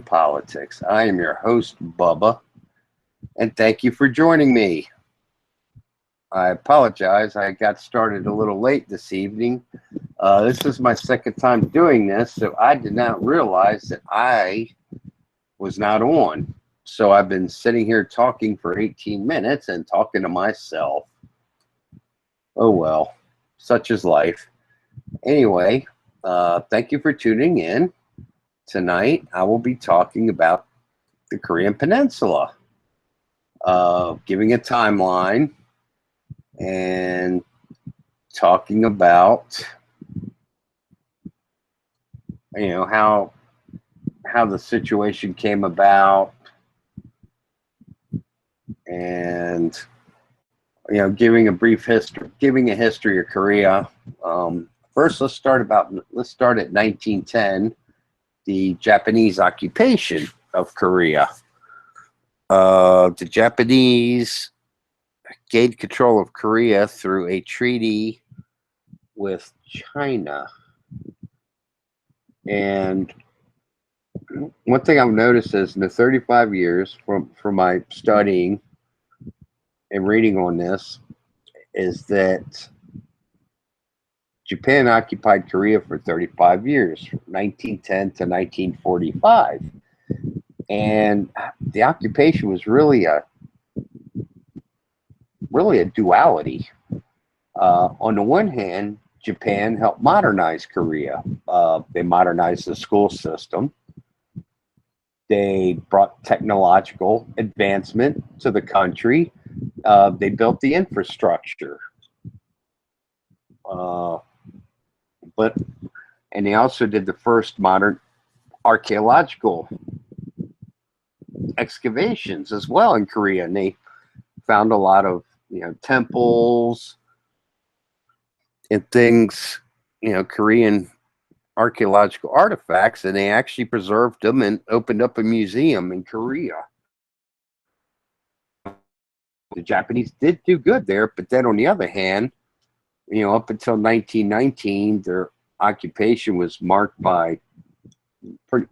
Politics. I am your host, Bubba, and thank you for joining me. I apologize, I got started a little late this evening. This is my second time doing this, so I did not realize that I was not on. So I've been sitting here talking for 18 minutes and talking to myself. Oh well, such is life. Anyway, thank you for tuning in. Tonight, I will be talking about the Korean Peninsula, giving a timeline and talking about, how the situation came about, and giving a brief history, giving a history of Korea. First, let's start at 1910, the Japanese occupation of Korea. The Japanese gained control of Korea through a treaty with China. And one thing I've noticed is in the 35 years from my studying and reading on this is that Japan occupied Korea for 35 years, from 1910 to 1945. And the occupation was really a duality. On the one hand, Japan helped modernize Korea. They modernized the school system. They brought technological advancement to the country. They built the infrastructure. And they also did the first modern archaeological excavations as well in Korea. And they found a lot of, temples and things, Korean archaeological artifacts, and they actually preserved them and opened up a museum in Korea. The Japanese did do good there, but then on the other hand, up until 1919, their occupation was marked by pretty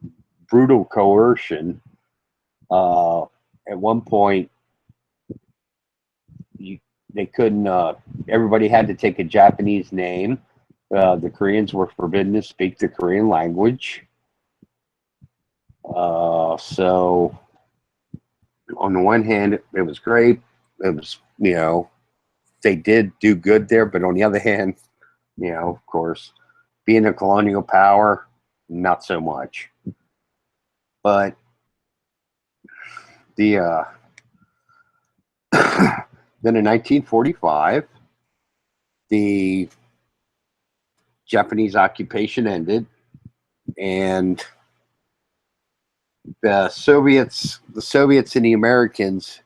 brutal coercion. At one point, they couldn't. Everybody had to take a Japanese name. The Koreans were forbidden to speak the Korean language. So, on the one hand, it was great. It was, they did do good there, but on the other hand, of course, being a colonial power, not so much. But then in 1945, the Japanese occupation ended, and the Soviets and the Americans,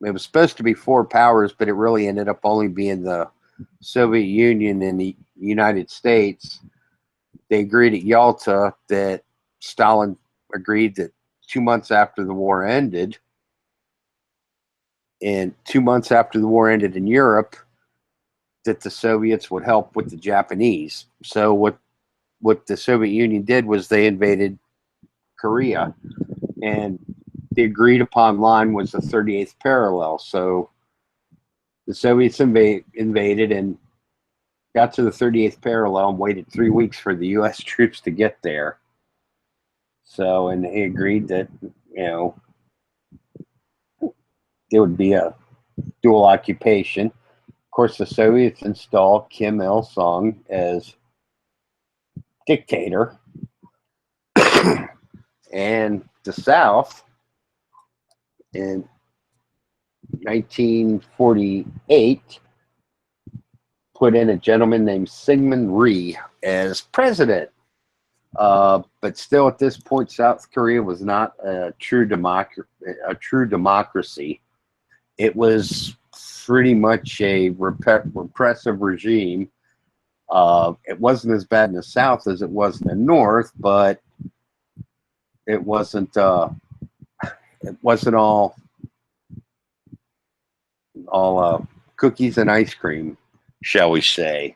it was supposed to be four powers, but it really ended up only being the Soviet Union and the United States. They agreed at Yalta that Stalin agreed that 2 months after the war ended, and 2 months after the war ended in Europe, that the Soviets would help with the Japanese. So what the Soviet Union did was they invaded Korea, and the agreed upon line was the 38th parallel. So the Soviets invaded and got to the 38th parallel and waited 3 weeks for the U.S. troops to get there. So, and they agreed that, there would be a dual occupation. Of course, the Soviets installed Kim Il-sung as dictator. And the South, in 1948, put in a gentleman named Syngman Rhee as president. But still, at this point, South Korea was not a true democracy. It was pretty much a repressive regime. It wasn't as bad in the South as it was in the North, but it wasn't all cookies and ice cream, shall we say.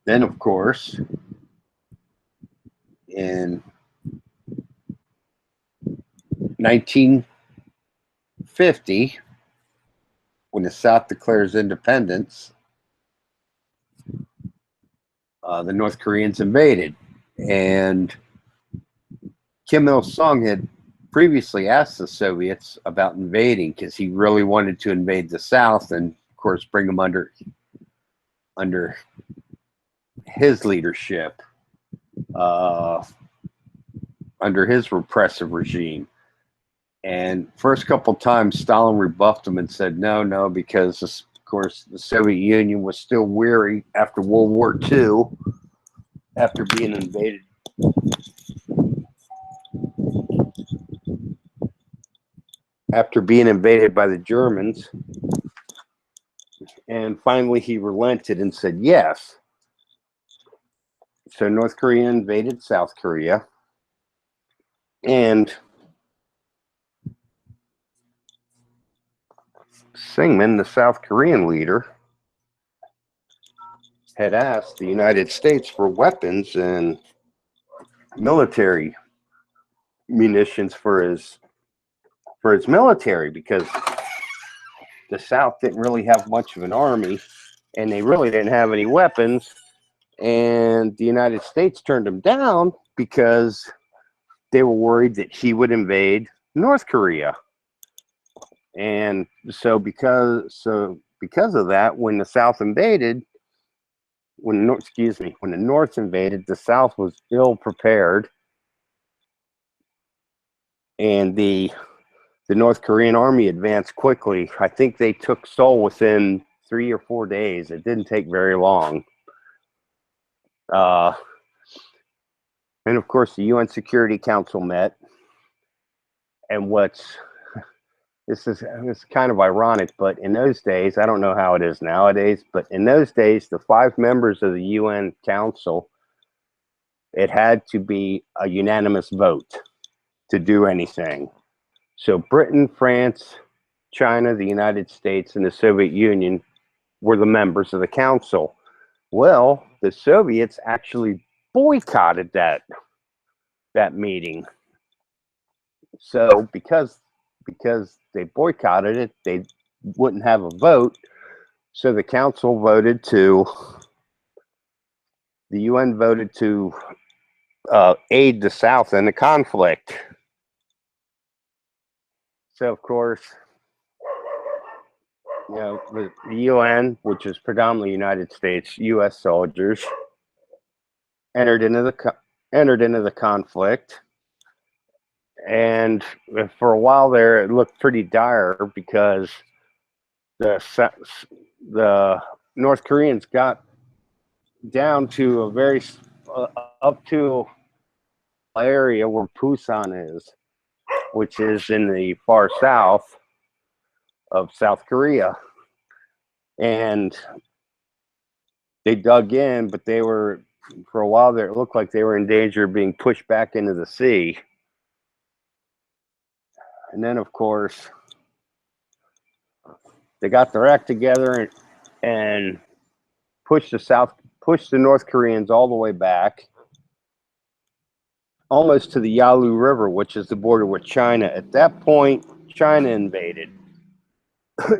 Then, of course, in 1950, when the South declares independence, the North Koreans invaded. And Kim Il-sung had previously asked the Soviets about invading because he really wanted to invade the South and, of course, bring them under his leadership, under his repressive regime. And first couple times, Stalin rebuffed him and said, no, because, of course, the Soviet Union was still weary after World War II, after being invaded. After being invaded by the Germans. And finally, he relented and said yes. So North Korea invaded South Korea. And Syngman, the South Korean leader, had asked the United States for weapons and military munitions for his military, because the South didn't really have much of an army and they really didn't have any weapons. And the United States turned him down because they were worried that he would invade North Korea. And so because of that, when the South invaded, when the North invaded, the South was ill prepared, and the North Korean army advanced quickly. I think they took Seoul within 3 or 4 days. It didn't take very long. And of course, the UN Security Council met. And this is kind of ironic, but in those days, I don't know how it is nowadays, but in those days, the 5 members of the UN Council, it had to be a unanimous vote to do anything. So Britain, France, China, the United States, and the Soviet Union were the members of the council. Well, the Soviets actually boycotted that meeting. So because they boycotted it, they wouldn't have a vote. So the council the UN voted to aid the South in the conflict. So of course, the UN, which is predominantly United States, U.S. soldiers, entered into the conflict. And for a while there, it looked pretty dire because the North Koreans got down to a very up to an area where Busan is, which is in the far south of South Korea. And they dug in, but they were, for a while there, it looked like they were in danger of being pushed back into the sea. And then, of course, they got their act together and pushed the North Koreans all the way back, almost to the Yalu River, which is the border with China. At that point, China invaded.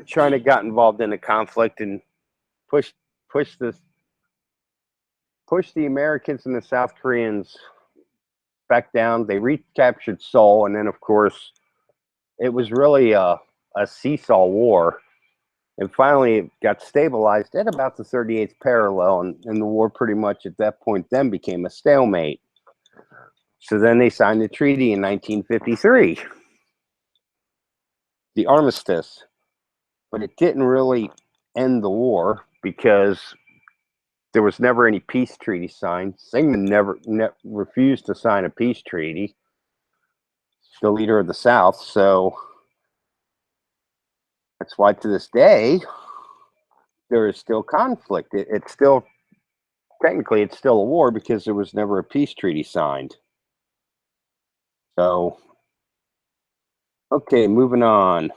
China got involved in the conflict and pushed the Americans and the South Koreans back down. They recaptured Seoul, and then, of course, it was really a seesaw war. And finally, it got stabilized at about the 38th parallel, and the war pretty much at that point then became a stalemate. So then they signed the treaty in 1953, the armistice. But it didn't really end the war because there was never any peace treaty signed. Syngman refused to sign a peace treaty, the leader of the South. So that's why to this day, there is still conflict. It's still, technically, it's still a war because there was never a peace treaty signed. So, okay, moving on.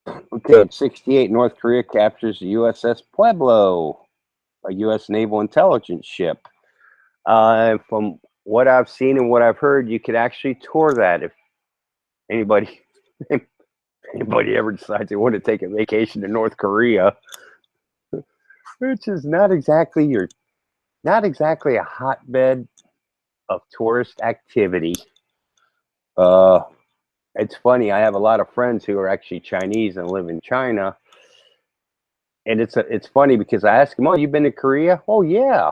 Okay, in 1968, North Korea captures the USS Pueblo, a U.S. naval intelligence ship. From what I've seen and what I've heard, you could actually tour that if anybody anybody ever decides they want to take a vacation to North Korea, which is not exactly a hotbed of tourist activity. It's funny. I have a lot of friends who are actually Chinese and live in China, and it's funny because I ask them, "Oh, you been to Korea?" "Oh, yeah."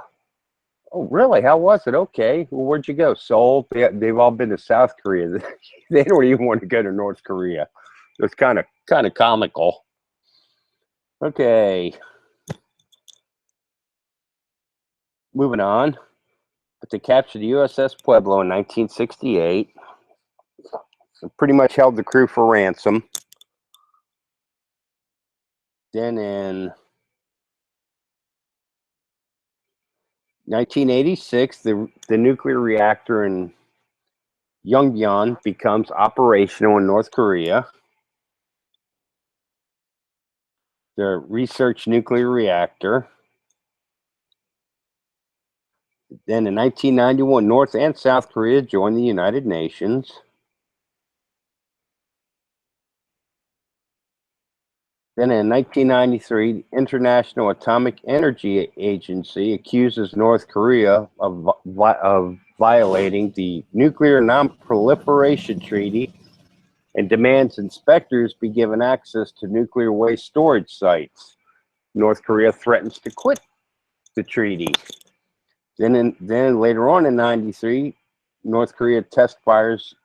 "Oh, really? How was it?" "Okay." "Well, where'd you go?" "Seoul." They've all been to South Korea. They don't even want to go to North Korea. It's kind of comical. Okay, moving on. But they captured the USS Pueblo in 1968. So pretty much held the crew for ransom. Then in 1986, the nuclear reactor in Yongbyon becomes operational in North Korea. The research nuclear reactor. Then in 1991, North and South Korea joined the United Nations. Then in 1993, the International Atomic Energy Agency accuses North Korea of violating the Nuclear Non-Proliferation Treaty and demands inspectors be given access to nuclear waste storage sites. North Korea threatens to quit the treaty. Then later on in 93, North Korea test fires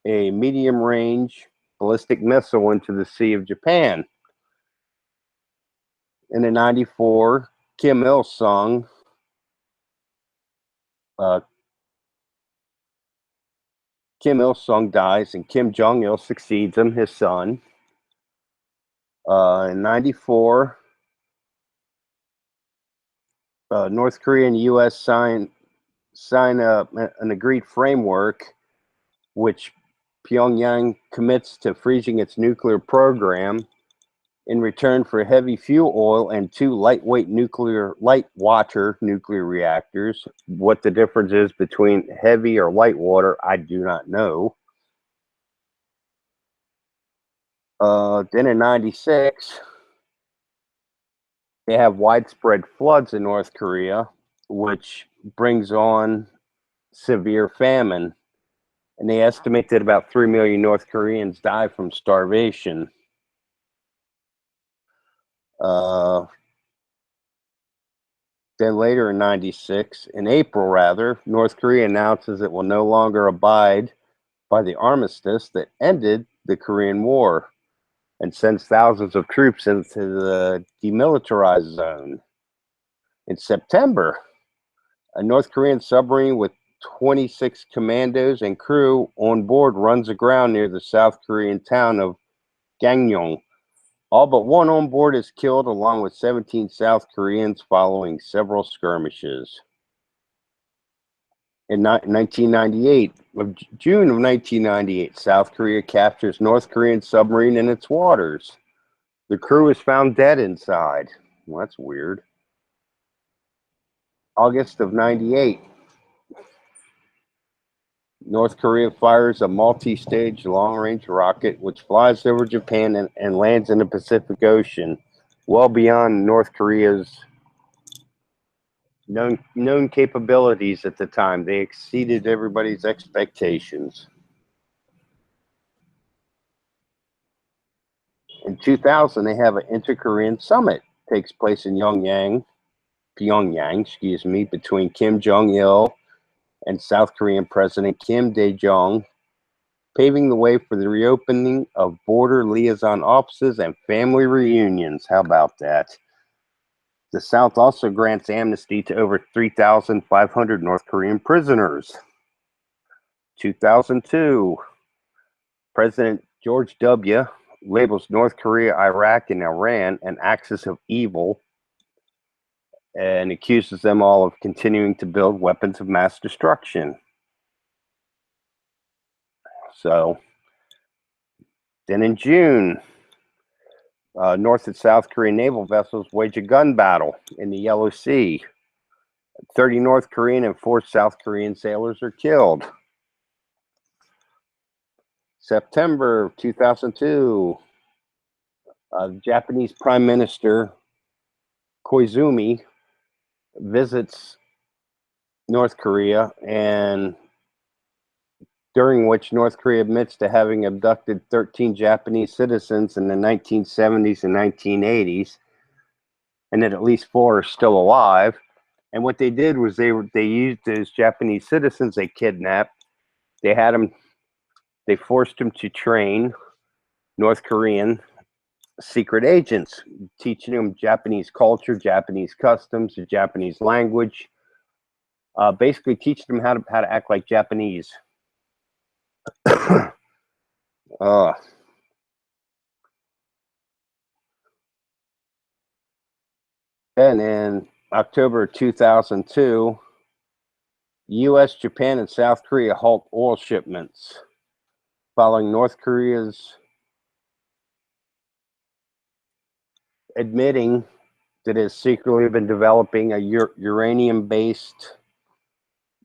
a medium-range ballistic missile into the Sea of Japan. And in 94, Kim Il-sung dies and Kim Jong-il succeeds him, his son. In 94, North Korea and U.S. sign an agreed framework which Pyongyang commits to freezing its nuclear program in return for heavy fuel oil and 2 light water nuclear reactors. What the difference is between heavy or light water, I do not know. Then in 96, they have widespread floods in North Korea, which brings on severe famine. And they estimate that about 3 million North Koreans die from starvation. Then later in 96, in April rather, North Korea announces it will no longer abide by the armistice that ended the Korean War and sends thousands of troops into the demilitarized zone. In September, a North Korean submarine with 26 commandos and crew on board runs aground near the South Korean town of Gangneung. All but one on board is killed, along with 17 South Koreans following several skirmishes. In 1998, June of 1998, South Korea captures North Korean submarine in its waters. The crew is found dead inside. Well, that's weird. August of 98, North Korea fires a multi-stage long-range rocket which flies over Japan and lands in the Pacific Ocean, well beyond North Korea's known capabilities at the time. They exceeded everybody's expectations. In 2000, they have an inter-Korean summit. Takes place in Pyongyang, between Kim Jong-il and South Korean President Kim Dae-jung, paving the way for the reopening of border liaison offices and family reunions. How about that? The South also grants amnesty to over 3,500 North Korean prisoners. 2002, President George W. labels North Korea, Iraq, and Iran an axis of evil and accuses them all of continuing to build weapons of mass destruction. So, then in June, North and South Korean naval vessels wage a gun battle in the Yellow Sea. 30 North Korean and 4 South Korean sailors are killed. September 2002, Japanese Prime Minister Koizumi visits North Korea, and during which North Korea admits to having abducted 13 Japanese citizens in the 1970s and 1980s, and that at least 4 are still alive. And what they did was they used those Japanese citizens they kidnapped. They forced them to train North Korean secret agents, teaching them Japanese culture, Japanese customs, the Japanese language. Basically teaching them how to act like Japanese. And in October 2002, U.S., Japan, and South Korea halt oil shipments following North Korea's admitting that it has secretly been developing a uranium-based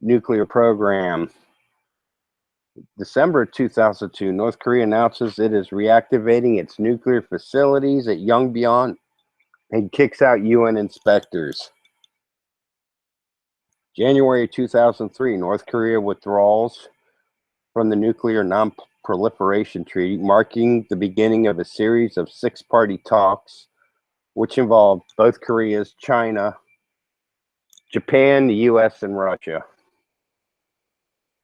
nuclear program. December 2002, North Korea announces it is reactivating its nuclear facilities at Yongbyon and kicks out UN inspectors. January 2003, North Korea withdraws from the Nuclear Non-Proliferation Treaty, marking the beginning of a series of 6-party talks, which involved both Koreas, China, Japan, the US, and Russia.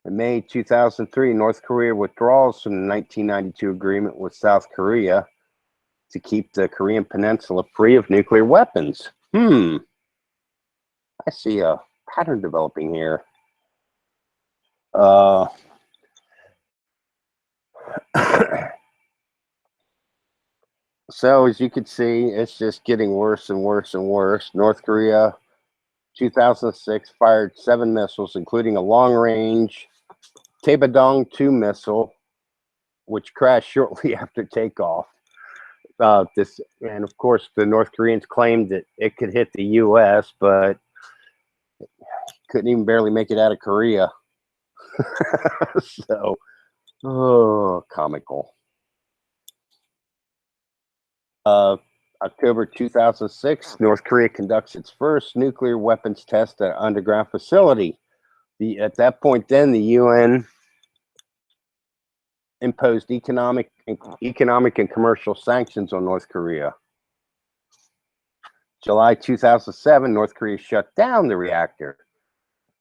In May 2003, North Korea withdraws from the 1992 agreement with South Korea to keep the Korean Peninsula free of nuclear weapons. I see a pattern developing here. So as you can see, it's just getting worse and worse and worse. North Korea, 2006, fired 7 missiles, including a long-range Taebadong-2 missile, which crashed shortly after takeoff. And of course, the North Koreans claimed that it could hit the U.S., but couldn't even barely make it out of Korea. So, comical. October 2006, North Korea conducts its first nuclear weapons test at an underground facility. At that point, then the UN imposed economic and commercial sanctions on North Korea. July 2007, North Korea shut down the reactor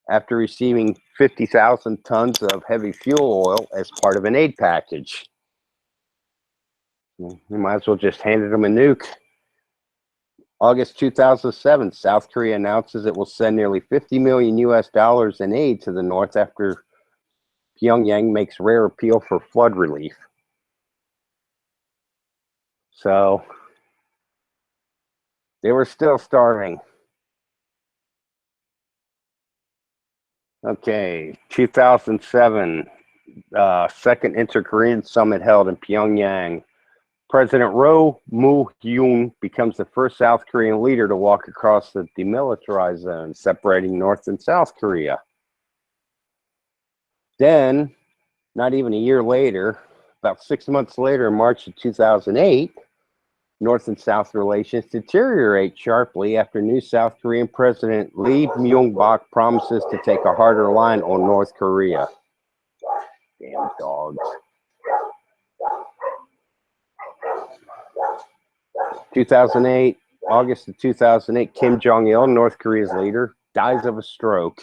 after receiving 50,000 tons of heavy fuel oil as part of an aid package. You might as well just handed them a nuke. August 2007, South Korea announces it will send nearly $50 million in aid to the North after Pyongyang makes rare appeal for flood relief. So they were still starving. Okay, 2007, second Inter-Korean Summit held in Pyongyang. President Roh Moo-hyun becomes the first South Korean leader to walk across the demilitarized zone, separating North and South Korea. Then, not even a year later, about 6 months later, in March of 2008, North and South relations deteriorate sharply after new South Korean President Lee Myung-bak promises to take a harder line on North Korea. Damn dogs. 2008, August of 2008, Kim Jong-il, North Korea's leader, dies of a stroke.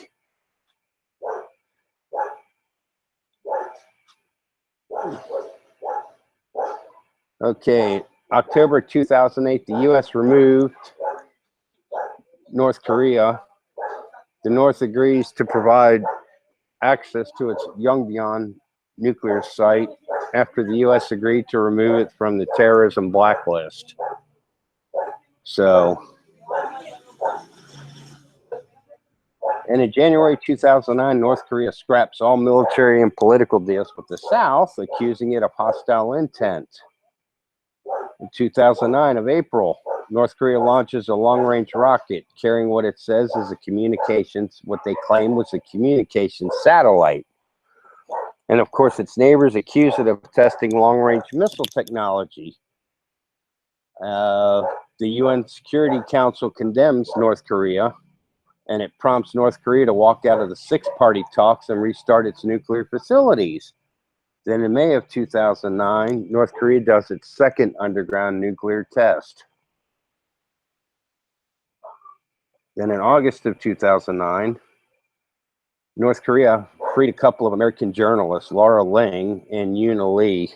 Okay, October 2008, the U.S. removed North Korea. The North agrees to provide access to its Yongbyon nuclear site after the U.S. agreed to remove it from the terrorism blacklist. So, and in January 2009, North Korea scraps all military and political deals with the South, accusing it of hostile intent. In 2009 of April, North Korea launches a long-range rocket carrying what it says is what they claim was a communications satellite. And of course, its neighbors accuse it of testing long-range missile technology. The UN Security Council condemns North Korea, and it prompts North Korea to walk out of the six-party talks and restart its nuclear facilities. Then in May of 2009, North Korea does its second underground nuclear test. Then in August of 2009, North Korea freed a couple of American journalists, Laura Ling and Yuna Lee.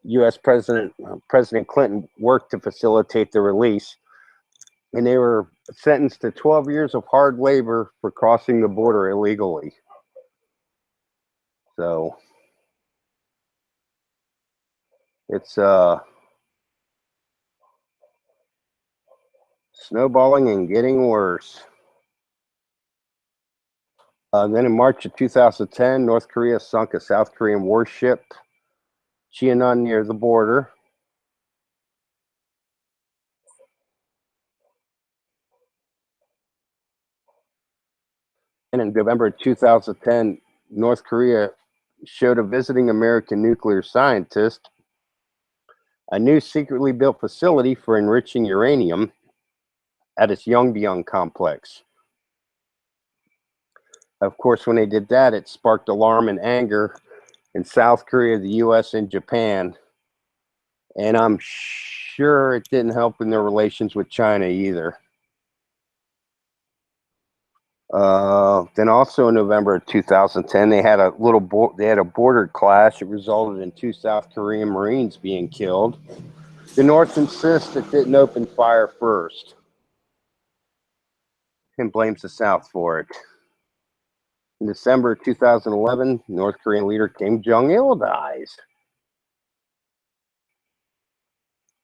U.S. President Clinton worked to facilitate the release, and they were sentenced to 12 years of hard labor for crossing the border illegally. So it's snowballing and getting worse. Then in March of 2010, North Korea sunk a South Korean warship, Cheonan, near the border. And in November 2010, North Korea showed a visiting American nuclear scientist a new secretly built facility for enriching uranium at its Yongbyon complex. Of course, when they did that, it sparked alarm and anger in South Korea, the U.S., and Japan. And I'm sure it didn't help in their relations with China either. Then also in November of 2010, they had a border clash. It resulted in 2 South Korean Marines being killed. The North insists it didn't open fire first and blames the South for it. In December 2011, North Korean leader Kim Jong-il dies.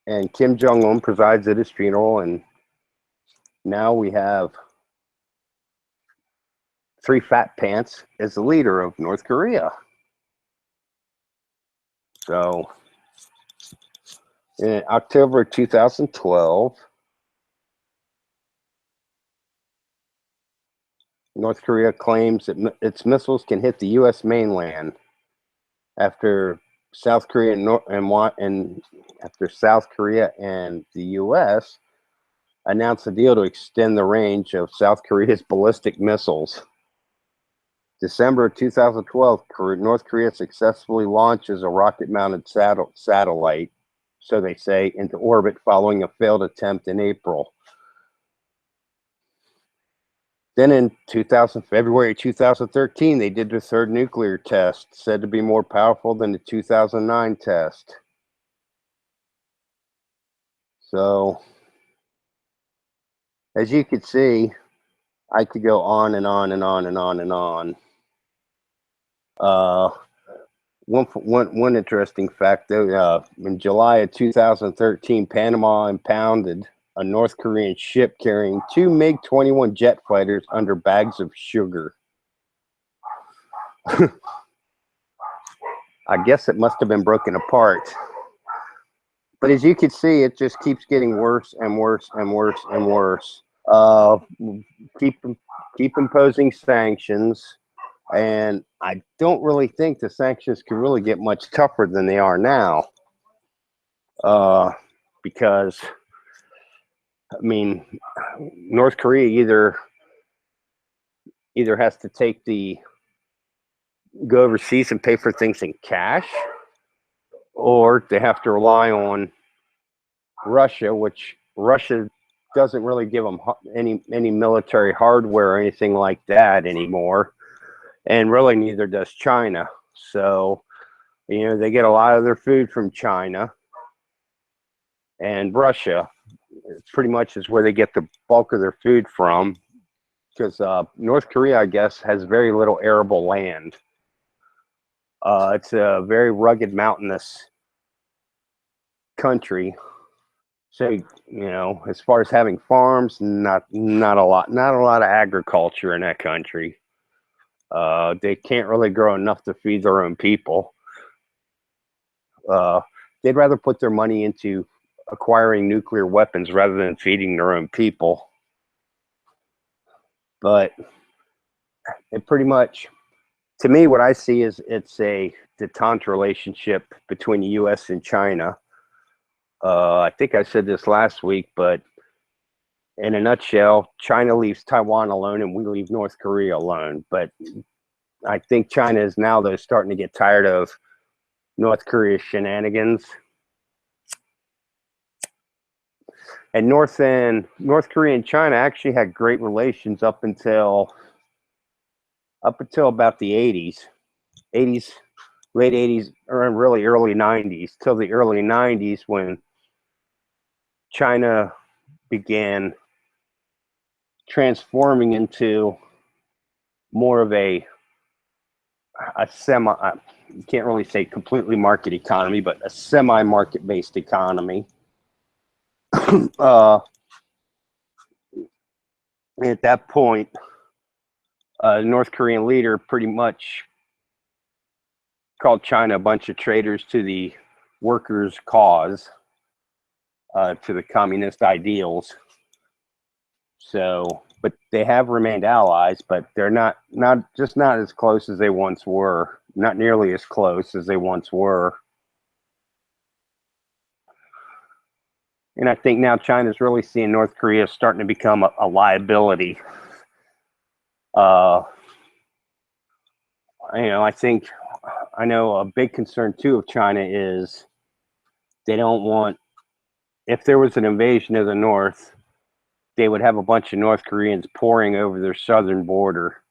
And Kim Jong-un presides at his funeral, and now we have 3 Fat Pants as the leader of North Korea. So, in October 2012, North Korea claims that its missiles can hit the U.S. mainland after South Korea after South Korea and the U.S. announced a deal to extend the range of South Korea's ballistic missiles. December 2012, North Korea successfully launches a rocket-mounted satellite, so they say, into orbit following a failed attempt in April. Then in February 2013, they did their third nuclear test, said to be more powerful than the 2009 test. So, as you could see, I could go on and on and on and on and on. One interesting fact, though, in July of 2013, Panama impounded a North Korean ship carrying 2 MiG-21 jet fighters under bags of sugar. I guess it must have been broken apart. But as you can see, it just keeps getting worse and worse and worse and worse. Keep imposing sanctions, and I don't really think the sanctions can really get much tougher than they are now. Because I mean, North Korea either has to go overseas and pay for things in cash, or they have to rely on Russia, which Russia doesn't really give them any military hardware or anything like that anymore, and really neither does China. So, they get a lot of their food from China and Russia. Pretty much is where they get the bulk of their food from, because North Korea, I guess, has very little arable land. It's a very rugged, mountainous country. So, as far as having farms, not a lot of agriculture in that country. They can't really grow enough to feed their own people. they'd rather put their money into acquiring nuclear weapons rather than feeding their own people. But it pretty much, to me, what I see is it's a detente relationship between the U.S. and China. I think I said this last week, but in a nutshell, China leaves Taiwan alone and we leave North Korea alone. But I think China is now, though, starting to get tired of North Korea's shenanigans. And North Korea and China actually had great relations up until about the 80s, late 80s, or really early 90s, till the early 90s when China began transforming into more of a semi, you can't really say completely market economy, but a semi-market based economy. At that point, the North Korean leader pretty much called China a bunch of traitors to the workers' cause, to the communist ideals. So, but they have remained allies, but they're not as close as they once were, not nearly as close as they once were. And I think now China's really seeing North Korea starting to become a liability. I know a big concern too of China is they don't want, if there was an invasion of the North, they would have a bunch of North Koreans pouring over their southern border.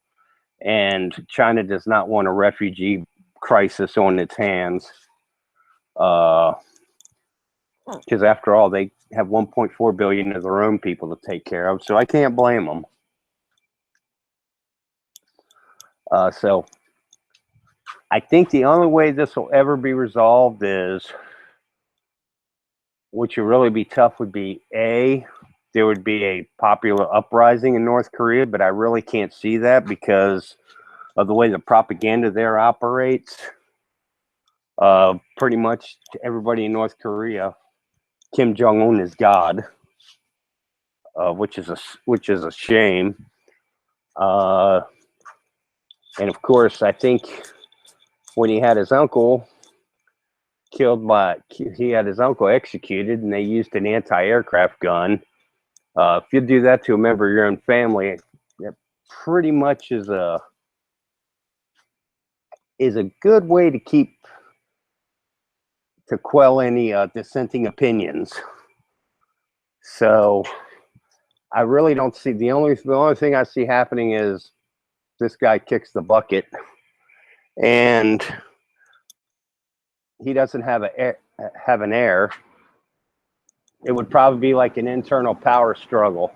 And China does not want a refugee crisis on its hands. Because after all, they have 1.4 billion of their own people to take care of. So I can't blame them. So I think the only way this will ever be resolved is, which would really be tough, would be there would be a popular uprising in North Korea, but I really can't see that because of the way the propaganda there operates. Pretty much everybody in North Korea, Kim Jong-un is God, which is a shame. And of course, I think when he had his uncle executed, and they used an anti-aircraft gun. If you do that to a member of your own family, it pretty much is a good way to quell any dissenting opinions. So I really don't see, the only thing I see happening is this guy kicks the bucket and he doesn't have an heir. It would probably be like an internal power struggle.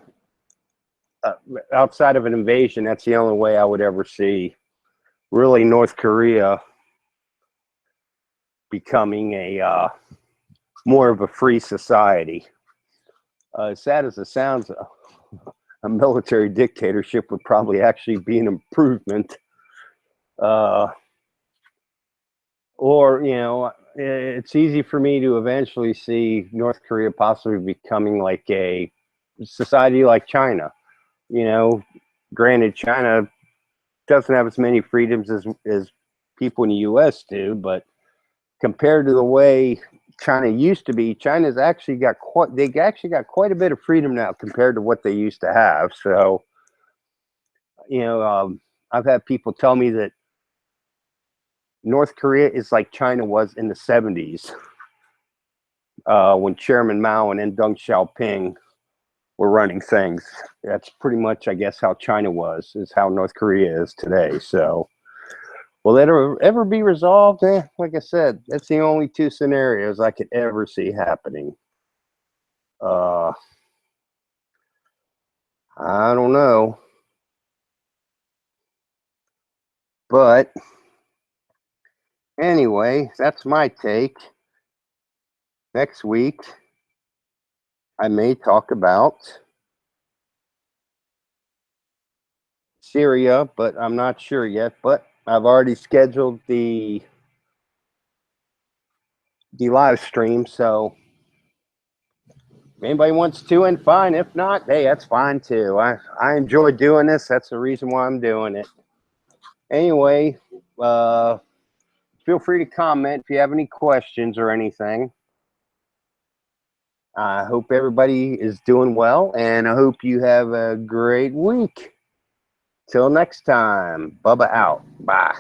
Outside of an invasion, that's the only way I would ever see really North Korea becoming a more of a free society. As sad as it sounds, a military dictatorship would probably actually be an improvement. Or, it's easy for me to eventually see North Korea possibly becoming like a society like China. Granted, China doesn't have as many freedoms as people in the U.S. do, but compared to the way China used to be, China's actually got quite a bit of freedom now compared to what they used to have. So, I've had people tell me that North Korea is like China was in the 70s, when Chairman Mao and then Deng Xiaoping were running things. That's pretty much, I guess, how China is how North Korea is today. So, will that ever be resolved? Like I said, that's the only two scenarios I could ever see happening. I don't know. But anyway, that's my take. Next week, I may talk about Syria, but I'm not sure yet. But I've already scheduled the the live stream. So if anybody wants to, and fine. If not, hey, that's fine too. I enjoy doing this. That's the reason why I'm doing it. Anyway, feel free to comment if you have any questions or anything. I hope everybody is doing well, and I hope you have a great week. Till next time, Bubba out. Bye.